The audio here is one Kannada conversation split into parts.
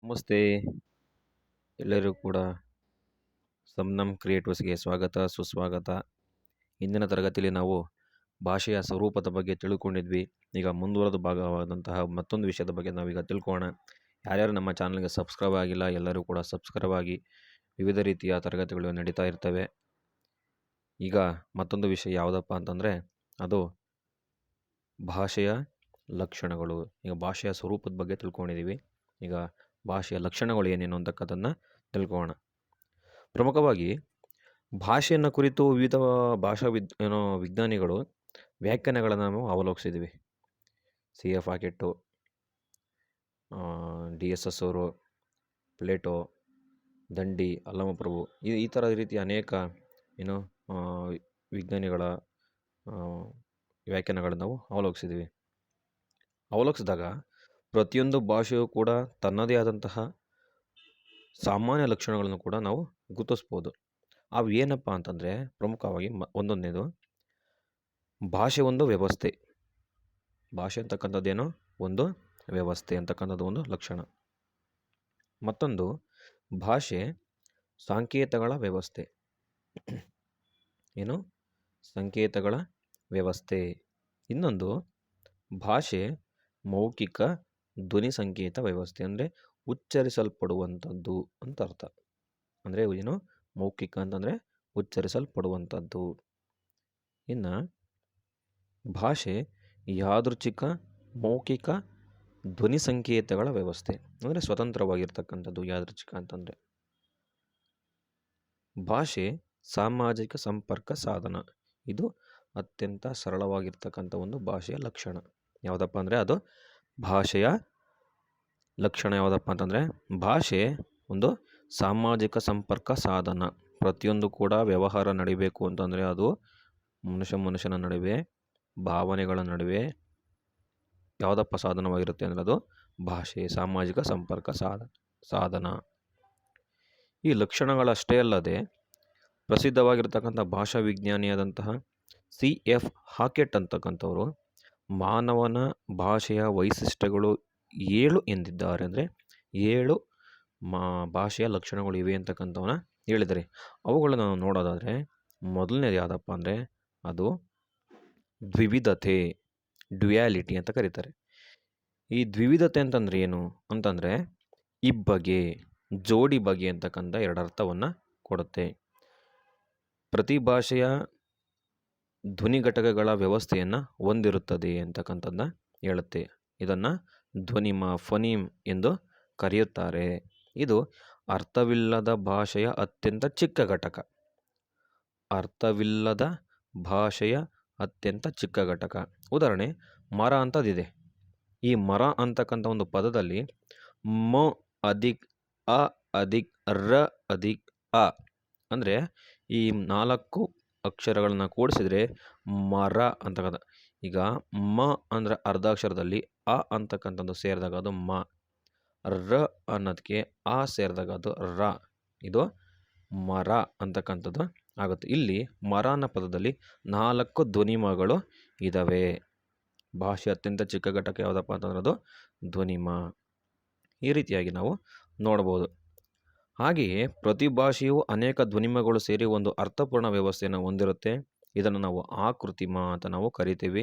ನಮಸ್ತೆ ಎಲ್ಲರಿಗೂ ಕೂಡ ಸಂನಮ್ ಕ್ರಿಯೇಟಿವ್ಸ್ಗೆ ಸ್ವಾಗತ ಸುಸ್ವಾಗತ. ಇಂದಿನ ತರಗತಿಯಲ್ಲಿ ನಾವು ಭಾಷೆಯ ಸ್ವರೂಪದ ಬಗ್ಗೆ ತಿಳ್ಕೊಂಡಿದ್ವಿ. ಈಗ ಮುಂದುವರೆದ ಭಾಗವಾದಂತಹ ಮತ್ತೊಂದು ವಿಷಯದ ಬಗ್ಗೆ ನಾವೀಗ ತಿಳ್ಕೊಳ್ಳೋಣ. ಯಾರ್ಯಾರು ನಮ್ಮ ಚಾನಲ್ಗೆ ಸಬ್ಸ್ಕ್ರೈಬ್ ಆಗಿಲ್ಲ ಎಲ್ಲರೂ ಕೂಡ ಸಬ್ಸ್ಕ್ರೈಬ್ ಆಗಿ. ವಿವಿಧ ರೀತಿಯ ತರಗತಿಗಳು ನಡೀತಾ ಇರ್ತವೆ. ಈಗ ಮತ್ತೊಂದು ವಿಷಯ ಯಾವುದಪ್ಪ ಅಂತಂದರೆ ಅದು ಭಾಷೆಯ ಲಕ್ಷಣಗಳು. ಈಗ ಭಾಷೆಯ ಸ್ವರೂಪದ ಬಗ್ಗೆ ತಿಳ್ಕೊಂಡಿದ್ದೀವಿ. ಈಗ ಭಾಷೆಯ ಲಕ್ಷಣಗಳು ಏನೇನು ಅಂತಕ್ಕಂಥದ್ದನ್ನ ತಿಳ್ಕೊಳ್ಳೋಣ. ಪ್ರಮುಖವಾಗಿ ಭಾಷೆಯನ್ನು ಕುರಿತು ವಿವಿಧ ಭಾಷಾ ವಿಜ್ಞಾನಿಗಳು ವ್ಯಾಖ್ಯಾನಗಳನ್ನು ನಾವು ಅವಲೋಕಿಸಿದ್ವಿ. CF ಹಾಕೆಟ್ಟು, DSS ಅವರು, ಪ್ಲೇಟೋ, ದಂಡಿ, ಅಲ್ಲಮಪ್ರಭು ಈ ಥರ ರೀತಿಯ ಅನೇಕ ವಿಜ್ಞಾನಿಗಳ ವ್ಯಾಖ್ಯಾನಗಳನ್ನು ನಾವು ಅವಲೋಕಿಸಿದ್ವಿ. ಅವಲೋಕಿಸಿದಾಗ ಪ್ರತಿಯೊಂದು ಭಾಷೆಯೂ ಕೂಡ ತನ್ನದೇ ಆದಂತಹ ಸಾಮಾನ್ಯ ಲಕ್ಷಣಗಳನ್ನು ಕೂಡ ನಾವು ಗುರುತಿಸ್ಬೋದು. ಅವು ಏನಪ್ಪ ಅಂತಂದರೆ ಪ್ರಮುಖವಾಗಿ ಒಂದೊಂದನೇದು ಭಾಷೆ ಒಂದು ವ್ಯವಸ್ಥೆ. ಭಾಷೆ ಅಂತಕ್ಕಂಥದ್ದೇನೋ ಒಂದು ವ್ಯವಸ್ಥೆ ಅಂತಕ್ಕಂಥದ್ದು ಒಂದು ಲಕ್ಷಣ. ಮತ್ತೊಂದು ಭಾಷೆ ಸಂಕೇತಗಳ ವ್ಯವಸ್ಥೆ. ಏನು? ಸಂಕೇತಗಳ ವ್ಯವಸ್ಥೆ. ಇನ್ನೊಂದು ಭಾಷೆ ಮೌಖಿಕ ಧ್ವನಿ ಸಂಕೇತ ವ್ಯವಸ್ಥೆ. ಅಂದರೆ ಉಚ್ಚರಿಸಲ್ಪಡುವಂಥದ್ದು ಅಂತ ಅರ್ಥ. ಅಂದರೆ ಏನು? ಮೌಖಿಕ ಅಂತಂದರೆ ಉಚ್ಚರಿಸಲ್ಪಡುವಂಥದ್ದು. ಇನ್ನು ಭಾಷೆ ಯಾದೃಚ್ಛಿಕ ಮೌಖಿಕ ಧ್ವನಿ ಸಂಕೇತಗಳ ವ್ಯವಸ್ಥೆ. ಅಂದರೆ ಸ್ವತಂತ್ರವಾಗಿರ್ತಕ್ಕಂಥದ್ದು ಯಾದೃಚ್ಛಿಕ ಅಂತಂದರೆ. ಭಾಷೆ ಸಾಮಾಜಿಕ ಸಂಪರ್ಕ ಸಾಧನ. ಇದು ಅತ್ಯಂತ ಸರಳವಾಗಿರ್ತಕ್ಕಂಥ ಒಂದು ಭಾಷೆಯ ಲಕ್ಷಣ. ಯಾವುದಪ್ಪ ಅಂದರೆ ಅದು ಭಾಷೆಯ ಲಕ್ಷಣ ಯಾವುದಪ್ಪ ಅಂತಂದರೆ ಭಾಷೆ ಒಂದು ಸಾಮಾಜಿಕ ಸಂಪರ್ಕ ಸಾಧನ. ಪ್ರತಿಯೊಂದು ಕೂಡ ವ್ಯವಹಾರ ನಡಿಬೇಕು ಅಂತಂದರೆ ಅದು ಮನುಷ್ಯನ ನಡುವೆ, ಭಾವನೆಗಳ ನಡುವೆ ಯಾವುದಪ್ಪ ಸಾಧನವಾಗಿರುತ್ತೆ ಅಂದರೆ ಅದು ಭಾಷೆ ಸಾಮಾಜಿಕ ಸಂಪರ್ಕ ಸಾಧನ. ಈ ಲಕ್ಷಣಗಳಷ್ಟೇ ಅಲ್ಲದೆ ಪ್ರಸಿದ್ಧವಾಗಿರ್ತಕ್ಕಂಥ ಭಾಷಾ ವಿಜ್ಞಾನಿಯಾದಂತಹ CF ಹಾಕೆಟ್ ಅಂತಕ್ಕಂಥವರು ಮಾನವನ ಭಾಷೆಯ ವೈಶಿಷ್ಟ್ಯಗಳು 7 ಎಂದಿದ್ದಾರೆ. ಅಂದರೆ 7 ಭಾಷೆಯ ಲಕ್ಷಣಗಳು ಇವೆ ಅಂತಕ್ಕಂಥವನ್ನ ಹೇಳಿದ್ದಾರೆ. ಅವುಗಳನ್ನು ನಾವು ನೋಡೋದಾದರೆ ಮೊದಲನೇದು ಯಾವುದಪ್ಪ ಅಂದರೆ ಅದು ದ್ವಿವಿಧತೆ, ಡ್ಯುಯಾಲಿಟಿ ಅಂತ ಕರೀತಾರೆ. ಈ ದ್ವಿವಿಧತೆ ಅಂತಂದರೆ ಏನು ಅಂತಂದರೆ ಇಬ್ಬಗೆ, ಜೋಡಿ ಬಗೆ ಅಂತಕ್ಕಂಥ 2 ಅರ್ಥವನ್ನು ಕೊಡುತ್ತೆ. ಪ್ರತಿ ಭಾಷೆಯ ಧ್ವನಿ ಘಟಕಗಳ ವ್ಯವಸ್ಥೆಯನ್ನು ಹೊಂದಿರುತ್ತದೆ ಅಂತಕ್ಕಂಥದ್ದನ್ನ ಹೇಳುತ್ತೆ. ಇದನ್ನು ಧ್ವನಿಮ, ಫನೀಮ್ ಎಂದು ಕರೆಯುತ್ತಾರೆ. ಇದು ಅರ್ಥವಿಲ್ಲದ ಭಾಷೆಯ ಅತ್ಯಂತ ಚಿಕ್ಕ ಘಟಕ. ಅರ್ಥವಿಲ್ಲದ ಭಾಷೆಯ ಅತ್ಯಂತ ಚಿಕ್ಕ ಘಟಕ. ಉದಾಹರಣೆ ಮರ ಅಂತದಿದೆ. ಈ ಮರ ಅಂತಕ್ಕಂಥ ಒಂದು ಪದದಲ್ಲಿ ಮ ಅಧಿಕ್ ಅ ಅಧಿಕ್ ರ ಅಧಿಕ್ ಅ ಅಂದರೆ ಈ 4 ಅಕ್ಷರಗಳನ್ನ ಕೂಡಿಸಿದ್ರೆ ಮರ ಅಂತಕ್ಕಂಥ. ಈಗ ಮ ಅಂದರೆ ಅರ್ಧಾಕ್ಷರದಲ್ಲಿ ಅ ಅಂತಕ್ಕಂಥದ್ದು ಸೇರಿದಾಗ ಅದು ಮ, ರ ಅನ್ನೋದಕ್ಕೆ ಆ ಸೇರಿದಾಗ ಅದು ರ. ಇದು ಮರ ಅಂತಕ್ಕಂಥದ್ದು ಆಗುತ್ತೆ. ಇಲ್ಲಿ ಮರ ಅನ್ನೋ ಪದದಲ್ಲಿ 4 ಧ್ವನಿಮಗಳು ಇದ್ದಾವೆ. ಭಾಷೆ ಅತ್ಯಂತ ಚಿಕ್ಕ ಘಟಕ ಯಾವುದಪ್ಪ ಅಂತಂದ್ರೆ ಅದು ಧ್ವನಿಮ. ಈ ರೀತಿಯಾಗಿ ನಾವು ನೋಡ್ಬೋದು. ಹಾಗೆಯೇ ಪ್ರತಿ ಭಾಷೆಯು ಅನೇಕ ಧ್ವನಿಮಗಳು ಸೇರಿ ಒಂದು ಅರ್ಥಪೂರ್ಣ ವ್ಯವಸ್ಥೆಯನ್ನು ಹೊಂದಿರುತ್ತೆ. ಇದನ್ನು ನಾವು ಆಕೃತಿಮ ಅಂತ ನಾವು ಕರಿತೀವಿ.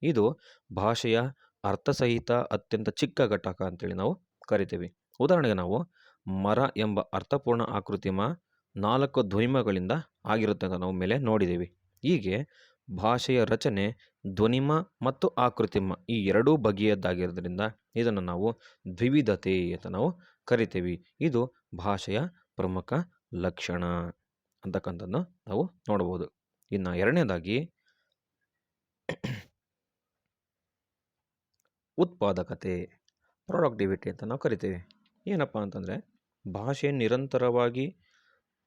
ಇದು ಭಾಷೆಯ ಅರ್ಥಸಹಿತ ಅತ್ಯಂತ ಚಿಕ್ಕ ಘಟಕ ಅಂತೇಳಿ ನಾವು ಕರಿತೀವಿ. ಉದಾಹರಣೆಗೆ ನಾವು ಮರ ಎಂಬ ಅರ್ಥಪೂರ್ಣ ಆಕೃತಿಮ 4 ಧ್ವನಿಮಗಳಿಂದ ಆಗಿರುತ್ತೆ ಅಂತ ನಾವು ಮೇಲೆ ನೋಡಿದ್ದೀವಿ. ಹೀಗೆ ಭಾಷೆಯ ರಚನೆ ಧ್ವನಿಮ ಮತ್ತು ಆಕೃತಿಮ ಈ 2 ಬಗೆಯದ್ದಾಗಿರೋದ್ರಿಂದ ಇದನ್ನು ನಾವು ದ್ವಿವಿಧತೆ ಅಂತ ನಾವು ಕರಿತೀವಿ. ಇದು ಭಾಷೆಯ ಪ್ರಮುಖ ಲಕ್ಷಣ ಅಂತಕ್ಕಂಥದ್ದನ್ನು ನಾವು ನೋಡ್ಬೋದು. ಇನ್ನು ಎರಡನೇದಾಗಿ ಉತ್ಪಾದಕತೆ, ಪ್ರೊಡಕ್ಟಿವಿಟಿ ಅಂತ ನಾವು ಕರಿತೀವಿ. ಏನಪ್ಪ ಅಂತಂದರೆ ಭಾಷೆ ನಿರಂತರವಾಗಿ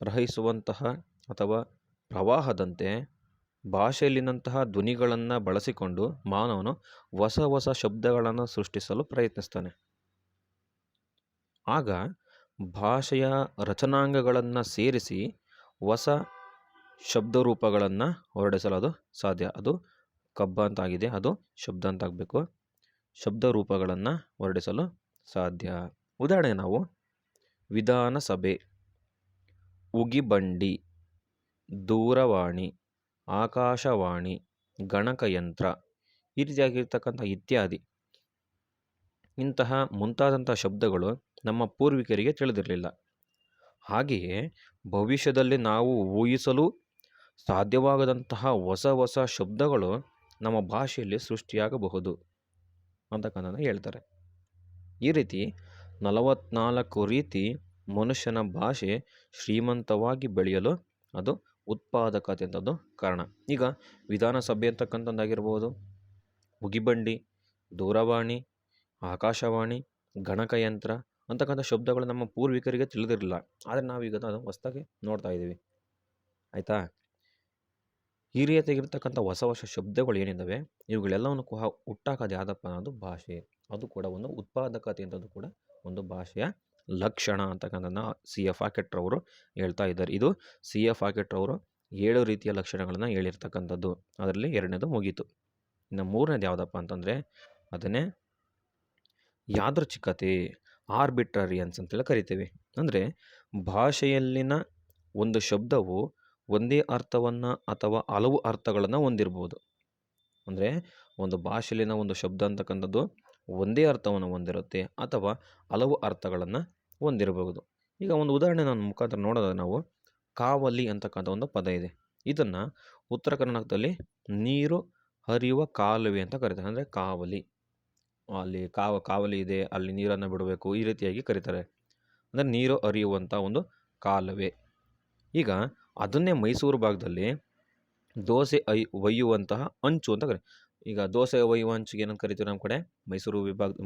ಪ್ರವಹಿಸುವಂತಹ ಅಥವಾ ಪ್ರವಾಹದಂತೆ ಭಾಷೆಯಲ್ಲಿನಂತಹ ಧ್ವನಿಗಳನ್ನು ಬಳಸಿಕೊಂಡು ಮಾನವನು ಹೊಸ ಶಬ್ದಗಳನ್ನು ಸೃಷ್ಟಿಸಲು ಪ್ರಯತ್ನಿಸ್ತಾನೆ. ಆಗ ಭಾಷೆಯ ರಚನಾಂಗಗಳನ್ನು ಸೇರಿಸಿ ಹೊಸ ಶಬ್ದರೂಪಗಳನ್ನು ಹೊರಡಿಸಲು ಅದು ಸಾಧ್ಯ. ಅದು ಕಬ್ಬ ಅಂತಾಗಿದೆ, ಅದು ಶಬ್ದ ಅಂತ ಆಗಬೇಕು. ಶಬ್ದ ರೂಪಗಳನ್ನು ಹೊರಡಿಸಲು ಸಾಧ್ಯ. ಉದಾಹರಣೆಗೆ ನಾವು ವಿಧಾನಸಭೆ, ಉಗಿಬಂಡಿ, ದೂರವಾಣಿ, ಆಕಾಶವಾಣಿ, ಗಣಕಯಂತ್ರ ಈ ರೀತಿಯಾಗಿರ್ತಕ್ಕಂಥ ಇತ್ಯಾದಿ ಇಂತಹ ಮುಂತಾದಂಥ ಶಬ್ದಗಳು ನಮ್ಮ ಪೂರ್ವಿಕರಿಗೆ ತಿಳಿದಿರಲಿಲ್ಲ. ಹಾಗೆಯೇ ಭವಿಷ್ಯದಲ್ಲಿ ನಾವು ಊಹಿಸಲು ಸಾಧ್ಯವಾಗದಂತಹ ಹೊಸ ಹೊಸ ಶಬ್ದಗಳು ನಮ್ಮ ಭಾಷೆಯಲ್ಲಿ ಸೃಷ್ಟಿಯಾಗಬಹುದು ಅಂತಕ್ಕಂಥದ್ದನ್ನು ಹೇಳ್ತಾರೆ. ಈ ರೀತಿ 44 ರೀತಿ ಮನುಷ್ಯನ ಭಾಷೆ ಶ್ರೀಮಂತವಾಗಿ ಬೆಳೆಯಲು ಅದು ಉತ್ಪಾದಕತೆ ಅಂತದ್ದು ಕಾರಣ. ಈಗ ವಿಧಾನಸಭೆ ಅಂತಕ್ಕಂಥದ್ದಾಗಿರ್ಬೋದು, ಉಗಿಬಂಡಿ, ದೂರವಾಣಿ, ಆಕಾಶವಾಣಿ, ಗಣಕಯಂತ್ರ ಅಂತಕ್ಕಂಥ ಶಬ್ದಗಳು ನಮ್ಮ ಪೂರ್ವಿಕರಿಗೆ ತಿಳಿದಿರಲಿಲ್ಲ. ಆದರೆ ನಾವೀಗ ಅದು ಹೊಸದಾಗಿ ನೋಡ್ತಾ ಇದ್ದೀವಿ. ಆಯಿತಾ? ಈ ರೀತಿಯಾಗಿರ್ತಕ್ಕಂಥ ಹೊಸ ಹೊಸ ಶಬ್ದಗಳು ಏನಿದ್ದಾವೆ ಇವುಗಳೆಲ್ಲವನ್ನು ಕೂಡ ಹುಟ್ಟಾಕೋದು ಯಾವುದಪ್ಪ ಅನ್ನೋದು ಭಾಷೆ. ಅದು ಕೂಡ ಒಂದು ಉತ್ಪಾದಕತೆ ಅಂತದ್ದು ಕೂಡ ಒಂದು ಭಾಷೆಯ ಲಕ್ಷಣ ಅಂತಕ್ಕಂಥದ್ದನ್ನ C.F. ಹಾಕೆಟ್ರವರು ಹೇಳ್ತಾ ಇದ್ದಾರೆ. ಇದು C.F. ಹಾಕೆಟ್ರವರು 7 ರೀತಿಯ ಲಕ್ಷಣಗಳನ್ನು ಹೇಳಿರ್ತಕ್ಕಂಥದ್ದು. ಅದರಲ್ಲಿ 2ನೇದು ಮುಗೀತು. ಇನ್ನು 3ನೇದು ಯಾವುದಪ್ಪ ಅಂತಂದರೆ ಅದನ್ನೇ ಯಾದೃಚ್ಛಿಕತೆ, ಆರ್ಬಿಟ್ರರಿಯನ್ಸ್ ಅಂತೇಳಿ ಕರಿತೀವಿ. ಅಂದರೆ ಭಾಷೆಯಲ್ಲಿನ ಒಂದು ಶಬ್ದವು ಒಂದೇ ಅರ್ಥವನ್ನು ಅಥವಾ ಹಲವು ಅರ್ಥಗಳನ್ನು ಹೊಂದಿರ್ಬೋದು. ಅಂದರೆ ಒಂದು ಭಾಷೆಯಲ್ಲಿನ ಒಂದು ಶಬ್ದ ಅಂತಕ್ಕಂಥದ್ದು ಒಂದೇ ಅರ್ಥವನ್ನು ಹೊಂದಿರುತ್ತೆ ಅಥವಾ ಹಲವು ಅರ್ಥಗಳನ್ನು ಹೊಂದಿರಬಹುದು. ಈಗ ಒಂದು ಉದಾಹರಣೆ ನನ್ನ ಮುಖಾಂತರ ನೋಡೋದಾದ್ರೆ ನಾವು ಕಾವಲಿ ಅಂತಕ್ಕಂಥ ಒಂದು ಪದ ಇದೆ. ಇದನ್ನು ಉತ್ತರ ಕರ್ನಾಟಕದಲ್ಲಿ ನೀರು ಹರಿಯುವ ಕಾಲುವೆ ಅಂತ ಕರೀತಾರೆ. ಅಂದರೆ ಕಾವಲಿ, ಅಲ್ಲಿ ಕಾವಲಿ ಇದೆ, ಅಲ್ಲಿ ನೀರನ್ನು ಬಿಡಬೇಕು, ಈ ರೀತಿಯಾಗಿ ಕರೀತಾರೆ. ಅಂದರೆ ನೀರು ಹರಿಯುವಂಥ ಒಂದು ಕಾಲುವೆ. ಈಗ ಅದನ್ನೇ ಮೈಸೂರು ಭಾಗದಲ್ಲಿ ದೋಸೆ ಒಯ್ಯುವಂತಹ ಅಂಚು ಅಂತ ಕರೀತಾರೆ. ಈಗ ದೋಸೆ ಒಯ್ಯುವ ಅಂಚಿಗೆ ಏನಂತ ಕರಿತೀವಿ ನಮ್ಮ ಕಡೆ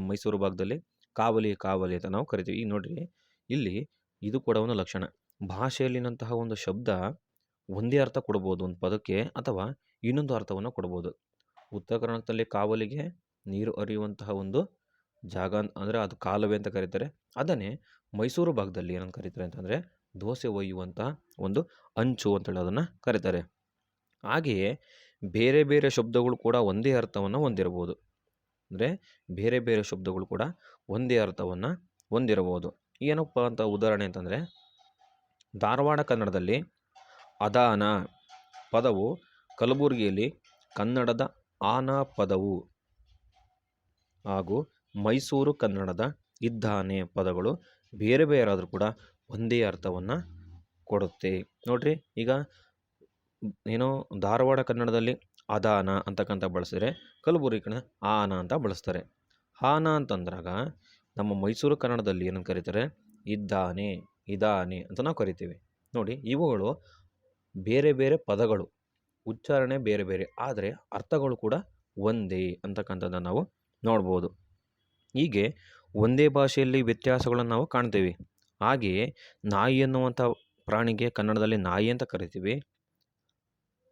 ಮೈಸೂರು ಭಾಗದಲ್ಲಿ ಕಾವಲಿ ಅಂತ ನಾವು ಕರಿತೀವಿ. ಈಗ ನೋಡ್ರಿ, ಇಲ್ಲಿ ಇದು ಕೂಡ ಒಂದು ಲಕ್ಷಣ. ಭಾಷೆಯಲ್ಲಿನಂತಹ ಒಂದು ಶಬ್ದ ಒಂದೇ ಅರ್ಥ ಕೊಡ್ಬೋದು ಒಂದು ಪದಕ್ಕೆ ಅಥವಾ ಇನ್ನೊಂದು ಅರ್ಥವನ್ನು ಕೊಡ್ಬೋದು. ಉತ್ತರ ಕರ್ನಾಟಕದಲ್ಲಿ ಕಾವಲಿಗೆ ನೀರು ಹರಿಯುವಂತಹ ಒಂದು ಜಾಗ ಅಂದರೆ ಅದು ಕಾಲುವೆ ಅಂತ ಕರೀತಾರೆ. ಅದನ್ನೇ ಮೈಸೂರು ಭಾಗದಲ್ಲಿ ಏನಂತ ಕರೀತಾರೆ ಅಂತಂದರೆ ದೋಸೆ ಒಯ್ಯುವಂತಹ ಒಂದು ಅಂಚು ಅಂತೇಳಿ ಅದನ್ನು ಕರೀತಾರೆ. ಹಾಗೆಯೇ ಬೇರೆ ಬೇರೆ ಶಬ್ದಗಳು ಕೂಡ ಒಂದೇ ಅರ್ಥವನ್ನು ಹೊಂದಿರಬಹುದು. ಅಂದರೆ ಬೇರೆ ಬೇರೆ ಶಬ್ದಗಳು ಕೂಡ ಒಂದೇ ಅರ್ಥವನ್ನು ಹೊಂದಿರಬಹುದು. ಏನಪ್ಪ ಅಂತ ಉದಾಹರಣೆ ಅಂತಂದರೆ ಧಾರವಾಡ ಕನ್ನಡದಲ್ಲಿ ಅದಾನ ಪದವು ಕಲಬುರಗಿಯಲ್ಲಿ ಕನ್ನಡದ ಆನ ಪದವು ಹಾಗೂ ಮೈಸೂರು ಕನ್ನಡದ ಇದ್ದಾನೆ ಪದಗಳು ಬೇರೆ ಬೇರೆ ಆದರೂ ಕೂಡ ಒಂದೇ ಅರ್ಥವನ್ನು ಕೊಡುತ್ತೆ. ನೋಡ್ರಿ, ಈಗ ಏನೋ ಧಾರವಾಡ ಕನ್ನಡದಲ್ಲಿ ಅದಾನ ಅಂತಕ್ಕಂಥ ಬಳಸಿದ್ರೆ ಕಲಬುರಗಿ ಕನ್ನಡ ಆನ ಅಂತ ಬಳಸ್ತಾರೆ. ಆನ ಅಂತಂದ್ರಾಗ ನಮ್ಮ ಮೈಸೂರು ಕನ್ನಡದಲ್ಲಿ ಏನಂತ ಕರೀತಾರೆ, ಇದಾನೆ ಅಂತ ನಾವು ಕರಿತೀವಿ. ನೋಡಿ, ಇವುಗಳು ಬೇರೆ ಬೇರೆ ಪದಗಳು, ಉಚ್ಚಾರಣೆ ಬೇರೆ ಬೇರೆ, ಆದರೆ ಅರ್ಥಗಳು ಕೂಡ ಒಂದೇ ಅಂತಕ್ಕಂಥದ್ದನ್ನು ನಾವು ನೋಡ್ಬೋದು. ಹೀಗೆ ಒಂದೇ ಭಾಷೆಯಲ್ಲಿ ವ್ಯತ್ಯಾಸಗಳನ್ನು ನಾವು ಕಾಣ್ತೀವಿ. ಹಾಗೆಯೇ ನಾಯಿ ಎನ್ನುವಂಥ ಪ್ರಾಣಿಗೆ ಕನ್ನಡದಲ್ಲಿ ನಾಯಿ ಅಂತ ಕರಿತೀವಿ.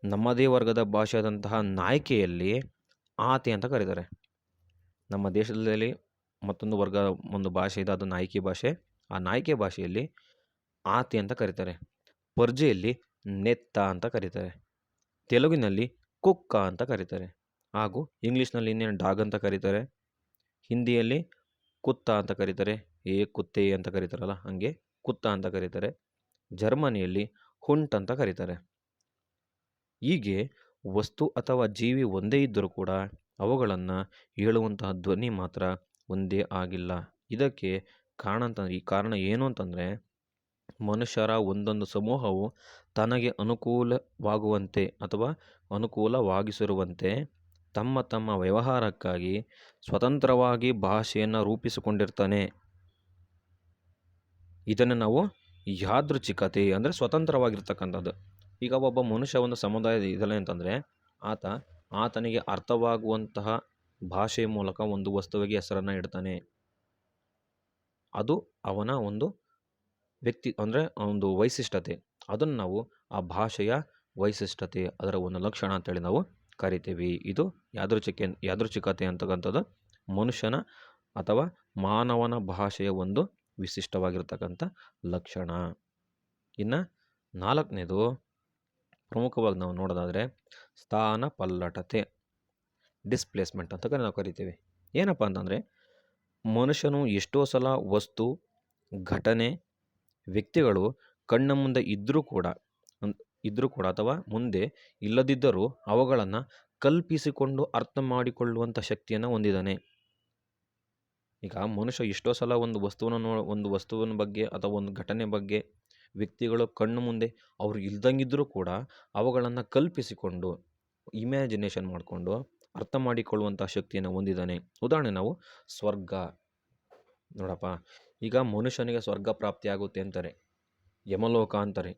ನಮ್ಮದೇ ವರ್ಗದ ಭಾಷೆಯಾದಂತಹ ನಾಯ್ಕೆಯಲ್ಲಿ ಆತೆ ಅಂತ ಕರೀತಾರೆ. ನಮ್ಮ ದೇಶದಲ್ಲಿ ಮತ್ತೊಂದು ಒಂದು ಭಾಷೆ ಇದೆ, ಅದು ನಾಯ್ಕೆ ಭಾಷೆ. ಆ ನಾಯ್ಕೆ ಭಾಷೆಯಲ್ಲಿ ಆತೆ ಅಂತ ಕರೀತಾರೆ. ಪರ್ಜೆಯಲ್ಲಿ ನೆತ್ತ ಅಂತ ಕರೀತಾರೆ. ತೆಲುಗಿನಲ್ಲಿ ಕುಕ್ಕ ಅಂತ ಕರೀತಾರೆ. ಹಾಗೂ ಇಂಗ್ಲೀಷ್ನಲ್ಲಿ ಇನ್ನೇನು ಡಾಗ್ ಅಂತ ಕರೀತಾರೆ. ಹಿಂದಿಯಲ್ಲಿ ಕುತ್ತ ಅಂತ ಕರೀತಾರೆ. ಕುತ್ತೆ ಅಂತ ಕರೀತಾರಲ್ಲ, ಹಾಗೆ ಕುತ್ತ ಅಂತ ಕರೀತಾರೆ. ಜರ್ಮನಿಯಲ್ಲಿ ಹುಂಟ್ ಅಂತ ಕರೀತಾರೆ. ಹೀಗೆ ವಸ್ತು ಅಥವಾ ಜೀವಿ ಒಂದೇ ಇದ್ದರೂ ಕೂಡ ಅವುಗಳನ್ನು ಹೇಳುವಂತಹ ಧ್ವನಿ ಮಾತ್ರ ಒಂದೇ ಆಗಿಲ್ಲ. ಇದಕ್ಕೆ ಕಾರಣ ಏನು ಅಂತಂದರೆ ಮನುಷ್ಯರ ಒಂದೊಂದು ಸಮೂಹವು ತನಗೆ ಅನುಕೂಲವಾಗುವಂತೆ ಅಥವಾ ಅನುಕೂಲವಾಗಿಸಿರುವಂತೆ ತಮ್ಮ ತಮ್ಮ ವ್ಯವಹಾರಕ್ಕಾಗಿ ಸ್ವತಂತ್ರವಾಗಿ ಭಾಷೆಯನ್ನು ರೂಪಿಸಿಕೊಂಡಿರ್ತಾನೆ. ಇದನ್ನು ನಾವು ಯಾದೃಚ್ಛಿಕತೆ ಅಂದರೆ ಸ್ವತಂತ್ರವಾಗಿರ್ತಕ್ಕಂಥದ್ದು. ಈಗ ಒಬ್ಬ ಮನುಷ್ಯ ಒಂದು ಸಮುದಾಯದ ಇದಲ್ಲ ಅಂತಂದರೆ ಆತನಿಗೆ ಅರ್ಥವಾಗುವಂತಹ ಭಾಷೆಯ ಮೂಲಕ ಒಂದು ವಸ್ತುವಿಗೆ ಹೆಸರನ್ನು ಇಡ್ತಾನೆ. ಅದು ಅವನ ಒಂದು ವ್ಯಕ್ತಿ ಅಂದರೆ ಒಂದು ವೈಶಿಷ್ಟ್ಯತೆ. ಅದನ್ನು ನಾವು ಆ ಭಾಷೆಯ ವೈಶಿಷ್ಟ್ಯತೆ, ಅದರ ಒಂದು ಲಕ್ಷಣ ಅಂತೇಳಿ ನಾವು ಕರಿತೀವಿ. ಇದು ಯಾದೃಚ್ಛಿಕತೆ ಅಂತಕ್ಕಂಥದ್ದು ಮನುಷ್ಯನ ಅಥವಾ ಮಾನವನ ಭಾಷೆಯ ಒಂದು ವಿಶಿಷ್ಟವಾಗಿರ್ತಕ್ಕಂಥ ಲಕ್ಷಣ. ಇನ್ನು 4ನೇದು ಪ್ರಮುಖವಾಗಿ ನಾವು ನೋಡೋದಾದರೆ ಸ್ಥಾನ ಪಲ್ಲಟತೆ, ಡಿಸ್ಪ್ಲೇಸ್ಮೆಂಟ್ ಅಂತ ನಾವು ಕರಿತೀವಿ. ಏನಪ್ಪ ಅಂತಂದರೆ ಮನುಷ್ಯನು ಎಷ್ಟೋ ಸಲ ವಸ್ತು, ಘಟನೆ, ವ್ಯಕ್ತಿಗಳು ಕಣ್ಣ ಮುಂದೆ ಇದ್ದರೂ ಕೂಡ ಅಥವಾ ಮುಂದೆ ಇಲ್ಲದಿದ್ದರೂ ಅವುಗಳನ್ನು ಕಲ್ಪಿಸಿಕೊಂಡು ಅರ್ಥ ಮಾಡಿಕೊಳ್ಳುವಂಥ ಶಕ್ತಿಯನ್ನು ಹೊಂದಿದ್ದಾನೆ. ಈಗ ಮನುಷ್ಯ ಎಷ್ಟೋ ಸಲ ಒಂದು ವಸ್ತುವಿನ ಬಗ್ಗೆ ಅಥವಾ ಒಂದು ಘಟನೆ ಬಗ್ಗೆ ವ್ಯಕ್ತಿಗಳು ಕಣ್ಣು ಮುಂದೆ ಅವರು ಇಲ್ದಂಗಿದ್ದರೂ ಕೂಡ ಅವುಗಳನ್ನು ಕಲ್ಪಿಸಿಕೊಂಡು ಇಮ್ಯಾಜಿನೇಷನ್ ಮಾಡಿಕೊಂಡು ಅರ್ಥ ಮಾಡಿಕೊಳ್ಳುವಂಥ ಶಕ್ತಿಯನ್ನು ಹೊಂದಿದ್ದಾನೆ. ಉದಾಹರಣೆ ನಾವು ಸ್ವರ್ಗ ನೋಡಪ್ಪ, ಈಗ ಮನುಷ್ಯನಿಗೆ ಸ್ವರ್ಗ ಪ್ರಾಪ್ತಿಯಾಗುತ್ತೆ ಅಂತಾರೆ, ಯಮಲೋಕ ಅಂತಾರೆ.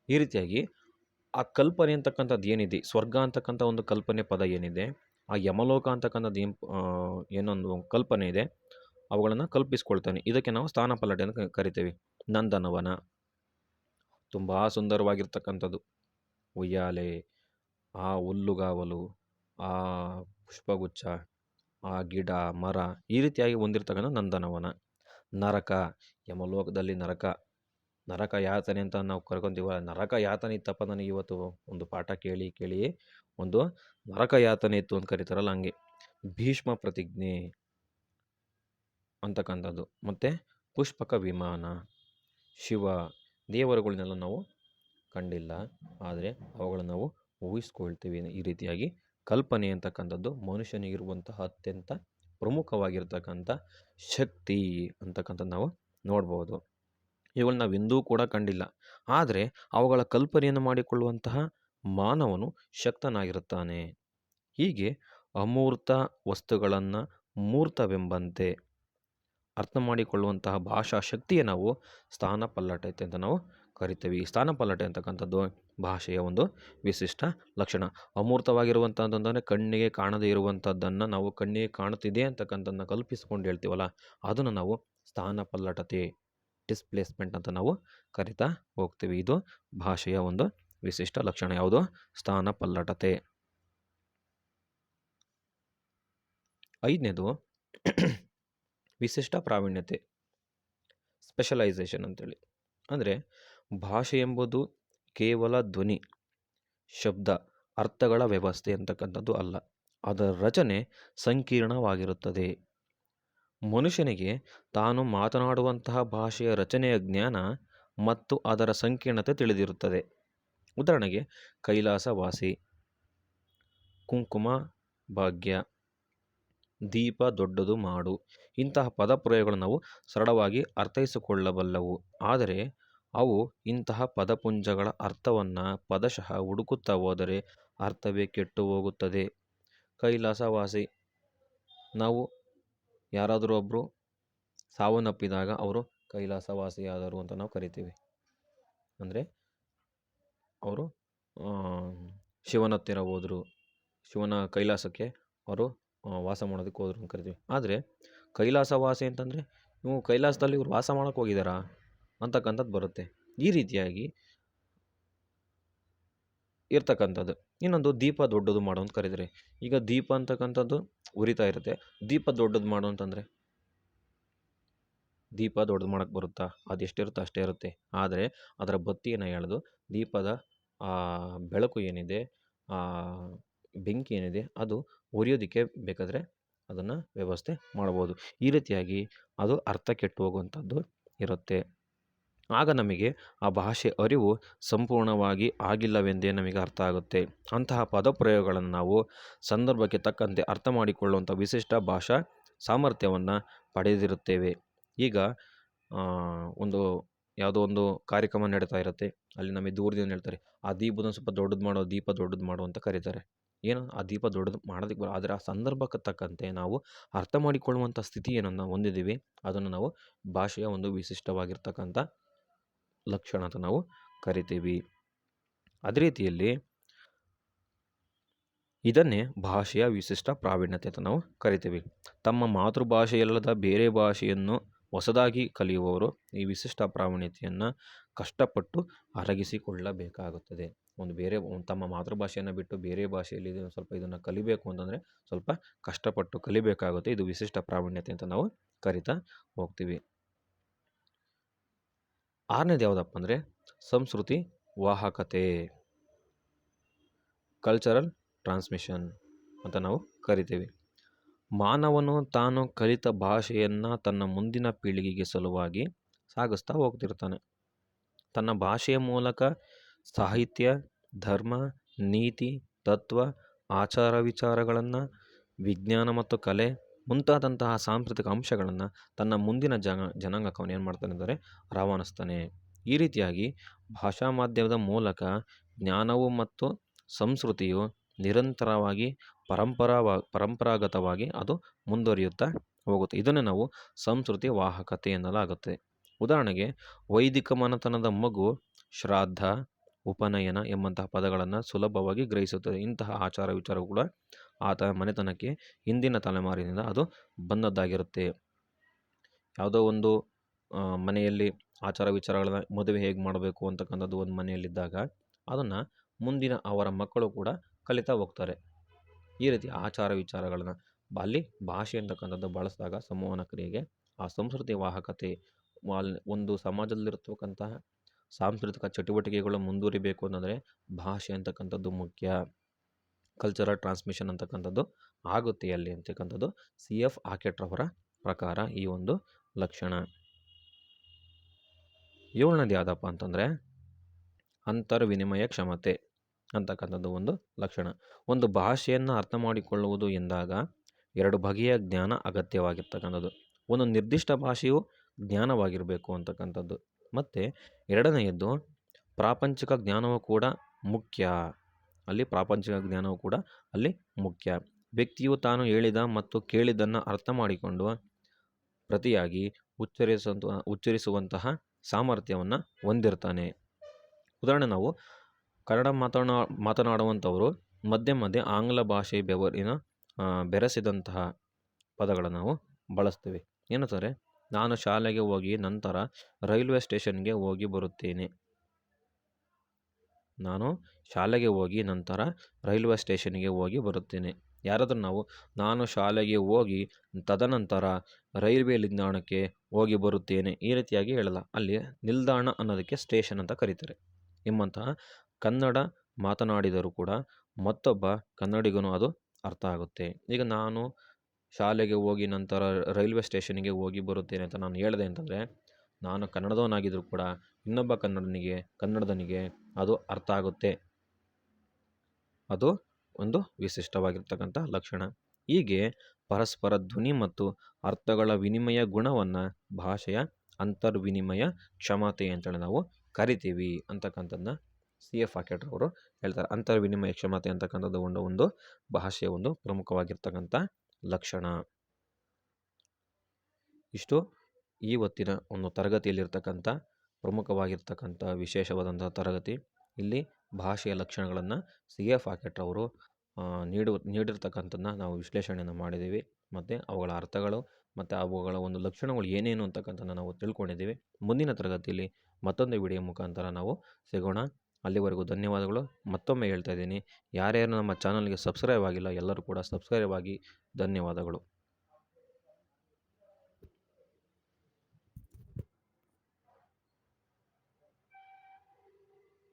ಈ ರೀತಿಯಾಗಿ ಆ ಕಲ್ಪನೆ ಅಂತಕ್ಕಂಥದ್ದು ಏನಿದೆ, ಸ್ವರ್ಗ ಅಂತಕ್ಕಂಥ ಒಂದು ಕಲ್ಪನೆ ಪದ ಏನಿದೆ, ಆ ಯಮಲೋಕ ಅಂತಕ್ಕಂಥದ್ದು ಏನೊಂದು ಕಲ್ಪನೆ ಇದೆ, ಅವುಗಳನ್ನು ಕಲ್ಪಿಸ್ಕೊಳ್ತಾನೆ. ಇದಕ್ಕೆ ನಾವು ಸ್ಥಾನಪಲ್ಲಟೆ ಅಂತ ಕರಿತೇವೆ. ನಂದನವನ ತುಂಬ ಸುಂದರವಾಗಿರ್ತಕ್ಕಂಥದ್ದು. ಉಯ್ಯಾಲೆ, ಆ ಹುಲ್ಲುಗಾವಲು, ಆ ಪುಷ್ಪಗುಚ್ಛ, ಆ ಗಿಡ ಮರ, ಈ ರೀತಿಯಾಗಿ ಹೊಂದಿರ್ತಕ್ಕಂಥ ನಂದನವನ. ನರಕ, ಯಮಲೋಕದಲ್ಲಿ ನರಕ ಯಾತನೆ ಅಂತ ನಾವು ಕರ್ಕೊಂತೀವ. ನರಕ ಯಾತನೆ ಇತ್ತಪ್ಪ, ನನಗೆ ಇವತ್ತು ಒಂದು ಪಾಠ ಕೇಳಿ ಒಂದು ನರಕ ಯಾತನೆ ಇತ್ತು ಅಂತ ಕರೀತಾರಲ್ಲ, ಹಂಗೆ. ಭೀಷ್ಮ ಪ್ರತಿಜ್ಞೆ ಅಂತಕ್ಕಂಥದ್ದು. ಮತ್ತು ಪುಷ್ಪಕ ವಿಮಾನ, ಶಿವ, ದೇವರುಗಳನ್ನೆಲ್ಲ ನಾವು ಕಂಡಿಲ್ಲ, ಆದರೆ ಅವುಗಳನ್ನು ನಾವು ಊಹಿಸ್ಕೊಳ್ತೀವಿ. ಈ ರೀತಿಯಾಗಿ ಕಲ್ಪನೆ ಅಂತಕ್ಕಂಥದ್ದು ಮನುಷ್ಯನಿಗಿರುವಂತಹ ಅತ್ಯಂತ ಪ್ರಮುಖವಾಗಿರ್ತಕ್ಕಂಥ ಶಕ್ತಿ ಅಂತಕ್ಕಂಥದ್ದು ನಾವು ನೋಡ್ಬೋದು. ಇವುಗಳನ್ನ ನಾವು ಎಂದೂ ಕೂಡ ಕಂಡಿಲ್ಲ, ಆದರೆ ಅವುಗಳ ಕಲ್ಪನೆಯನ್ನು ಮಾಡಿಕೊಳ್ಳುವಂತಹ ಮಾನವನು ಶಕ್ತನಾಗಿರುತ್ತಾನೆ. ಹೀಗೆ ಅಮೂರ್ತ ವಸ್ತುಗಳನ್ನು ಮೂರ್ತವೆಂಬಂತೆ ಅರ್ಥ ಮಾಡಿಕೊಳ್ಳುವಂತಹ ಭಾಷಾ ಶಕ್ತಿಯ ನಾವು ಸ್ಥಾನಪಲ್ಲಟತೆ ಅಂತ ನಾವು ಕರಿತೀವಿ. ಈ ಸ್ಥಾನಪಲ್ಲಟೆ ಅಂತಕ್ಕಂಥದ್ದು ಭಾಷೆಯ ಒಂದು ವಿಶಿಷ್ಟ ಲಕ್ಷಣ. ಅಮೂರ್ತವಾಗಿರುವಂಥದ್ದು ಅಂತಂದರೆ ಕಣ್ಣಿಗೆ ಕಾಣದೇ ಇರುವಂಥದ್ದನ್ನು ನಾವು ಕಣ್ಣಿಗೆ ಕಾಣುತ್ತಿದೆ ಅಂತಕ್ಕಂಥದ್ದನ್ನ ಕಲ್ಪಿಸ್ಕೊಂಡು ಹೇಳ್ತೀವಲ್ಲ, ಅದನ್ನು ನಾವು ಸ್ಥಾನಪಲ್ಲಟತೆ, ಡಿಸ್ಪ್ಲೇಸ್ಮೆಂಟ್ ಅಂತ ನಾವು ಕರಿತಾ ಹೋಗ್ತೀವಿ. ಇದು ಭಾಷೆಯ ಒಂದು ವಿಶಿಷ್ಟ ಲಕ್ಷಣ. ಯಾವುದು? ಸ್ಥಾನಪಲ್ಲಟತೆ. 5ನೇದು ವಿಶಿಷ್ಟ ಪ್ರಾವೀಣ್ಯತೆ, ಸ್ಪೆಷಲೈಸೇಷನ್ ಅಂತೇಳಿ. ಅಂದರೆ ಭಾಷೆ ಎಂಬುದು ಕೇವಲ ಧ್ವನಿ, ಶಬ್ದ, ಅರ್ಥಗಳ ವ್ಯವಸ್ಥೆ ಅಂತಕ್ಕಂಥದ್ದು ಅಲ್ಲ, ಅದರ ರಚನೆ ಸಂಕೀರ್ಣವಾಗಿರುತ್ತದೆ. ಮನುಷ್ಯನಿಗೆ ತಾನು ಮಾತನಾಡುವಂತಹ ಭಾಷೆಯ ರಚನೆಯ ಜ್ಞಾನ ಮತ್ತು ಅದರ ಸಂಕೀರ್ಣತೆ ತಿಳಿದಿರುತ್ತದೆ. ಉದಾಹರಣೆಗೆ ಕೈಲಾಸವಾಸಿ, ಕುಂಕುಮ ಭಾಗ್ಯ, ದೀಪ ದೊಡ್ಡದು ಮಾಡು, ಇಂತಹ ಪದಪ್ರಯೋಗಗಳು ನಾವು ಸರಳವಾಗಿ ಅರ್ಥೈಸಿಕೊಳ್ಳಬಲ್ಲವು. ಆದರೆ ಅವು ಇಂತಹ ಪದಪುಂಜಗಳ ಅರ್ಥವನ್ನು ಪದಶಃ ಹುಡುಕುತ್ತಾ ಹೋದರೆ ಅರ್ಥವೇ ಕೆಟ್ಟು ಹೋಗುತ್ತದೆ. ಕೈಲಾಸವಾಸಿ, ನಾವು ಯಾರಾದರೂ ಒಬ್ಬರು ಸಾವನ್ನಪ್ಪಿದಾಗ ಅವರು ಕೈಲಾಸವಾಸಿಯಾದರು ಅಂತ ನಾವು ಕರಿತೀವಿ. ಅಂದರೆ ಅವರು ಶಿವನ ಹತ್ತಿರ ಹೋದರು, ಶಿವನ ಕೈಲಾಸಕ್ಕೆ ಅವರು ವಾಸ ಮಾಡೋದಕ್ಕೆ ಹೋದ್ರು ಅಂತ ಕರಿತೀವಿ. ಆದರೆ ಕೈಲಾಸವಾಸಿ ಅಂತಂದರೆ ನೀವು ಕೈಲಾಸದಲ್ಲಿ ಇವ್ರು ವಾಸ ಮಾಡೋಕ್ಕೆ ಹೋಗಿದ್ದಾರಾ ಅಂತಕ್ಕಂಥದ್ದು ಬರುತ್ತೆ. ಈ ರೀತಿಯಾಗಿ ಇರ್ತಕ್ಕಂಥದ್ದು. ಇನ್ನೊಂದು ದೀಪ ದೊಡ್ಡದು ಮಾಡು ಅಂತ ಕರೀತಾರೆ. ಈಗ ದೀಪ ಅಂತಕ್ಕಂಥದ್ದು ಉರಿತಾ ಇರುತ್ತೆ, ದೀಪ ದೊಡ್ಡದು ಮಾಡು ಅಂತಂದರೆ ದೀಪ ದೊಡ್ಡದು ಮಾಡೋಕ್ಕೆ ಬರುತ್ತಾ? ಅದು ಎಷ್ಟಿರುತ್ತೋ ಅಷ್ಟೇ ಇರುತ್ತೆ. ಆದರೆ ಅದರ ಬತ್ತಿಯನ್ನು ಎಳೆದು ದೀಪದ ಬೆಳಕು ಏನಿದೆ, ಬೆಂಕಿ ಏನಿದೆ, ಅದು ಉರಿಯೋದಕ್ಕೆ ಬೇಕಾದರೆ ಅದನ್ನು ವ್ಯವಸ್ಥೆ ಮಾಡ್ಬೋದು. ಈ ರೀತಿಯಾಗಿ ಅದು ಅರ್ಥ ಕೆಟ್ಟು ಹೋಗುವಂಥದ್ದು ಇರುತ್ತೆ. ಆಗ ನಮಗೆ ಆ ಭಾಷೆ ಅರಿವು ಸಂಪೂರ್ಣವಾಗಿ ಆಗಿಲ್ಲವೆಂದೇ ನಮಗೆ ಅರ್ಥ ಆಗುತ್ತೆ. ಅಂತಹ ಪದಪ್ರಯೋಗಗಳನ್ನು ನಾವು ಸಂದರ್ಭಕ್ಕೆ ತಕ್ಕಂತೆ ಅರ್ಥ ಮಾಡಿಕೊಳ್ಳುವಂಥ ವಿಶಿಷ್ಟ ಭಾಷಾ ಸಾಮರ್ಥ್ಯವನ್ನು ಪಡೆದಿರುತ್ತೇವೆ. ಈಗ ಒಂದು ಯಾವುದೋ ಒಂದು ಕಾರ್ಯಕ್ರಮ ನಡೀತಾ ಇರುತ್ತೆ, ಅಲ್ಲಿ ನಮಗೆ ದೂರದಿಂದ ಹೇಳ್ತಾರೆ, ಆ ದೀಪದನ್ನು ಸ್ವಲ್ಪ ದೊಡ್ಡದು ಮಾಡೋ, ದೀಪ ದೊಡ್ಡದು ಮಾಡು ಅಂತ ಕರೀತಾರೆ. ಏನು ಆ ದೀಪ ದೊಡ್ಡದು ಮಾಡೋದಕ್ಕೆ ಆದರೆ ಆ ಸಂದರ್ಭಕ್ಕೆ ತಕ್ಕಂತೆ ನಾವು ಅರ್ಥ ಮಾಡಿಕೊಳ್ಳುವಂಥ ಸ್ಥಿತಿ ಏನನ್ನು ಹೊಂದಿದ್ದೀವಿ, ಅದನ್ನು ನಾವು ಭಾಷೆಯ ಒಂದು ವಿಶಿಷ್ಟವಾಗಿರ್ತಕ್ಕಂಥ ಲಕ್ಷಣ ಅಂತ ನಾವು ಕರಿತೀವಿ. ಅದೇ ರೀತಿಯಲ್ಲಿ ಇದನ್ನೇ ಭಾಷೆಯ ವಿಶಿಷ್ಟ ಪ್ರಾವೀಣ್ಯತೆ ಅಂತ ನಾವು ಕರಿತೀವಿ. ತಮ್ಮ ಮಾತೃಭಾಷೆಯಲ್ಲದ ಬೇರೆ ಭಾಷೆಯನ್ನು ಹೊಸದಾಗಿ ಕಲಿಯುವವರು ಈ ವಿಶಿಷ್ಟ ಪ್ರಾವೀಣ್ಯತೆಯನ್ನು ಕಷ್ಟಪಟ್ಟು ಅರಗಿಸಿಕೊಳ್ಳಬೇಕಾಗುತ್ತದೆ. ತಮ್ಮ ಮಾತೃಭಾಷೆಯನ್ನು ಬಿಟ್ಟು ಬೇರೆ ಭಾಷೆಯಲ್ಲಿ ಸ್ವಲ್ಪ ಇದನ್ನು ಕಲಿಬೇಕು ಅಂತಂದರೆ ಸ್ವಲ್ಪ ಕಷ್ಟಪಟ್ಟು ಕಲಿಬೇಕಾಗುತ್ತೆ. ಇದು ವಿಶಿಷ್ಟ ಪ್ರಾವೀಣ್ಯತೆ ಅಂತ ನಾವು ಕರಿತಾ ಹೋಗ್ತೀವಿ. 6ನೇದು ಯಾವುದಪ್ಪ ಅಂದರೆ ಸಂಸ್ಕೃತಿ ವಾಹಕತೆ, ಕಲ್ಚರಲ್ ಟ್ರಾನ್ಸ್ಮಿಷನ್ ಅಂತ ನಾವು ಕರಿತೀವಿ. ಮಾನವನು ತಾನು ಕಲಿತ ಭಾಷೆಯನ್ನು ತನ್ನ ಮುಂದಿನ ಪೀಳಿಗೆಗೆ ಸಲುವಾಗಿ ಸಾಗಿಸ್ತಾ ಹೋಗ್ತಿರ್ತಾನೆ. ತನ್ನ ಭಾಷೆಯ ಮೂಲಕ ಸಾಹಿತ್ಯ, ಧರ್ಮ, ನೀತಿ, ತತ್ವ, ಆಚಾರ ವಿಚಾರಗಳನ್ನು, ವಿಜ್ಞಾನ ಮತ್ತು ಕಲೆ ಮುಂತಾದಂತಹ ಸಾಂಸ್ಕೃತಿಕ ಅಂಶಗಳನ್ನು ತನ್ನ ಮುಂದಿನ ಜನಾಂಗಕ್ಕೆ ಅವನು ಏನು ಮಾಡ್ತಾನೆ ಅಂದರೆ ರವಾನಿಸ್ತಾನೆ. ಈ ರೀತಿಯಾಗಿ ಭಾಷಾ ಮಾಧ್ಯಮದ ಮೂಲಕ ಜ್ಞಾನವು ಮತ್ತು ಸಂಸ್ಕೃತಿಯು ನಿರಂತರವಾಗಿ ಪರಂಪರಾಗತವಾಗಿ ಅದು ಮುಂದುವರಿಯುತ್ತಾ ಹೋಗುತ್ತೆ. ಇದನ್ನೇ ನಾವು ಸಂಸ್ಕೃತಿ ವಾಹಕತೆ ಎನ್ನಲಾಗುತ್ತೆ. ಉದಾಹರಣೆಗೆ, ವೈದಿಕ ಮನೆತನದ ಮಗು ಶ್ರಾದ್ದ, ಉಪನಯನ ಎಂಬಂತಹ ಪದಗಳನ್ನು ಸುಲಭವಾಗಿ ಗ್ರಹಿಸುತ್ತದೆ. ಇಂತಹ ಆಚಾರ ವಿಚಾರಗಳು ಕೂಡ ಆತ ಮನೆತನಕ್ಕೆ ಹಿಂದಿನ ತಲೆಮಾರಿನಿಂದ ಅದು ಬಂದದ್ದಾಗಿರುತ್ತೆ. ಯಾವುದೋ ಒಂದು ಮನೆಯಲ್ಲಿ ಆಚಾರ ವಿಚಾರಗಳನ್ನ ಮದುವೆ ಹೇಗೆ ಮಾಡಬೇಕು ಅಂತಕ್ಕಂಥದ್ದು ಒಂದು ಮನೆಯಲ್ಲಿದ್ದಾಗ ಅದನ್ನು ಮುಂದಿನ ಅವರ ಮಕ್ಕಳು ಕೂಡ ಕಲಿತಾ ಹೋಗ್ತಾರೆ. ಈ ರೀತಿ ಆಚಾರ ವಿಚಾರಗಳನ್ನು ಅಲ್ಲಿ ಭಾಷೆ ಅಂತಕ್ಕಂಥದ್ದು ಬಳಸಿದಾಗ ಸಂವಹನ ಕ್ರಿಯೆಗೆ ಆ ಸಂಸ್ಕೃತಿ ವಾಹಕತೆ ಒಂದು ಸಮಾಜದಲ್ಲಿರ್ತಕ್ಕಂತಹ ಸಾಂಸ್ಕೃತಿಕ ಚಟುವಟಿಕೆಗಳು ಮುಂದುವರಿಬೇಕು ಅಂತಂದರೆ ಭಾಷೆ ಅಂತಕ್ಕಂಥದ್ದು ಮುಖ್ಯ. ಕಲ್ಚರಲ್ ಟ್ರಾನ್ಸ್ಮಿಷನ್ ಅಂತಕ್ಕಂಥದ್ದು ಆಗುತ್ತೆ ಅಲ್ಲಿ ಅಂತಕ್ಕಂಥದ್ದು CF ಹಾಕೆಟ್ರವರ ಪ್ರಕಾರ ಈ ಒಂದು ಲಕ್ಷಣ. 7ನೇದು ಯಾವುದಪ್ಪ ಅಂತಂದರೆ ಅಂತರ್ವಿನಿಮಯ ಕ್ಷಮತೆ ಅಂತಕ್ಕಂಥದ್ದು ಒಂದು ಲಕ್ಷಣ. ಒಂದು ಭಾಷೆಯನ್ನು ಅರ್ಥ ಮಾಡಿಕೊಳ್ಳುವುದು ಎಂದಾಗ 2 ಬಗೆಯ ಜ್ಞಾನ ಅಗತ್ಯವಾಗಿರ್ತಕ್ಕಂಥದ್ದು. ಒಂದು ನಿರ್ದಿಷ್ಟ ಭಾಷೆಯು ಜ್ಞಾನವಾಗಿರಬೇಕು ಅಂತಕ್ಕಂಥದ್ದು. ಮತ್ತು 2ನೇಯದ್ದು ಪ್ರಾಪಂಚಿಕ ಜ್ಞಾನವೂ ಕೂಡ ಮುಖ್ಯ. ಅಲ್ಲಿ ಪ್ರಾಪಂಚಿಕ ಜ್ಞಾನವೂ ಕೂಡ ಅಲ್ಲಿ ಮುಖ್ಯ. ವ್ಯಕ್ತಿಯು ತಾನು ಹೇಳಿದ ಮತ್ತು ಕೇಳಿದ್ದನ್ನು ಅರ್ಥ ಮಾಡಿಕೊಂಡು ಪ್ರತಿಯಾಗಿ ಉಚ್ಚರಿಸುವಂತಹ ಸಾಮರ್ಥ್ಯವನ್ನು ಹೊಂದಿರ್ತಾನೆ. ಉದಾಹರಣೆ, ನಾವು ಕನ್ನಡ ಮಾತನಾಡುವಂಥವರು ಮಧ್ಯೆ ಮಧ್ಯೆ ಆಂಗ್ಲ ಭಾಷೆ ಬೆರೆಸಿದಂತಹ ಪದಗಳನ್ನು ನಾವು ಬಳಸ್ತೀವಿ. ಏನಂತಾರೆ, ನಾನು ಶಾಲೆಗೆ ಹೋಗಿ ನಂತರ ರೈಲ್ವೆ ಸ್ಟೇಷನ್ಗೆ ಹೋಗಿ ಬರುತ್ತೇನೆ. ಯಾರಾದರೂ ನಾನು ಶಾಲೆಗೆ ಹೋಗಿ ತದನಂತರ ರೈಲ್ವೆ ನಿಲ್ದಾಣಕ್ಕೆ ಹೋಗಿ ಬರುತ್ತೇನೆ ಈ ರೀತಿಯಾಗಿ ಹೇಳಲ್ಲ. ಅಲ್ಲಿ ನಿಲ್ದಾಣ ಅನ್ನೋದಕ್ಕೆ ಸ್ಟೇಷನ್ ಅಂತ ಕರೀತಾರೆ. ಎಂಬಂತಹ ಕನ್ನಡ ಮಾತನಾಡಿದರೂ ಕೂಡ ಮತ್ತೊಬ್ಬ ಕನ್ನಡಿಗನು ಅದು ಅರ್ಥ ಆಗುತ್ತೆ. ಈಗ ನಾನು ಶಾಲೆಗೆ ಹೋಗಿ ನಂತರ ರೈಲ್ವೆ ಸ್ಟೇಷನ್ಗೆ ಹೋಗಿ ಬರುತ್ತೇನೆ ಅಂತ ನಾನು ಹೇಳಿದೆ ಅಂತಂದರೆ ನಾನು ಕನ್ನಡದವನಾಗಿದ್ದರೂ ಕೂಡ ಇನ್ನೊಬ್ಬ ಕನ್ನಡದನಿಗೆ ಅದು ಅರ್ಥ ಆಗುತ್ತೆ. ಅದು ಒಂದು ವಿಶಿಷ್ಟವಾಗಿರ್ತಕ್ಕಂಥ ಲಕ್ಷಣ. ಹೀಗೆ ಪರಸ್ಪರ ಧ್ವನಿ ಮತ್ತು ಅರ್ಥಗಳ ವಿನಿಮಯ ಗುಣವನ್ನು ಭಾಷೆಯ ಅಂತರ್ವಿನಿಮಯ ಕ್ಷಮತೆ ಅಂತೇಳಿ ನಾವು ಕರಿತೀವಿ ಅಂತಕ್ಕಂಥದ್ದನ್ನ CF ಹಾಕೆಟ್ರವರು ಹೇಳ್ತಾರೆ. ಅಂತರ್ವಿನಿಮಯ ಕ್ಷಮತೆ ಅಂತಕ್ಕಂಥದ್ದು ಒಂದು ಭಾಷೆಯ ಒಂದು ಪ್ರಮುಖವಾಗಿರ್ತಕ್ಕಂಥ ಲಕ್ಷಣ. ಇಷ್ಟು ಇವತ್ತಿನ ಒಂದು ತರಗತಿಯಲ್ಲಿರ್ತಕ್ಕಂಥ ಪ್ರಮುಖವಾಗಿರ್ತಕ್ಕಂಥ ವಿಶೇಷವಾದಂಥ ತರಗತಿ. ಇಲ್ಲಿ ಭಾಷೆಯ ಲಕ್ಷಣಗಳನ್ನು CF ಹಾಕೆಟ್ರವರು ನೀಡಿರ್ತಕ್ಕಂಥದ್ದನ್ನ ನಾವು ವಿಶ್ಲೇಷಣೆಯನ್ನು ಮಾಡಿದ್ದೀವಿ. ಮತ್ತು ಅವುಗಳ ಅರ್ಥಗಳು ಮತ್ತು ಅವುಗಳ ಒಂದು ಲಕ್ಷಣಗಳು ಏನೇನು ಅಂತಕ್ಕಂಥದ್ದನ್ನು ನಾವು ತಿಳ್ಕೊಂಡಿದ್ದೀವಿ. ಮುಂದಿನ ತರಗತಿಯಲ್ಲಿ ಮತ್ತೊಂದು ವಿಡಿಯೋ ಮುಖಾಂತರ ನಾವು ಸಿಗೋಣ. ಅಲ್ಲಿವರೆಗೂ ಧನ್ಯವಾದಗಳು. ಮತ್ತೊಮ್ಮೆ ಹೇಳ್ತಾ ಇದ್ದೀನಿ, ಯಾರ್ಯಾರು ನಮ್ಮ ಚಾನಲ್ಗೆ ಸಬ್ಸ್ಕ್ರೈಬ್ ಆಗಿಲ್ಲ ಎಲ್ಲರೂ ಕೂಡ ಸಬ್ಸ್ಕ್ರೈಬ್ ಆಗಿ. ಧನ್ಯವಾದಗಳು.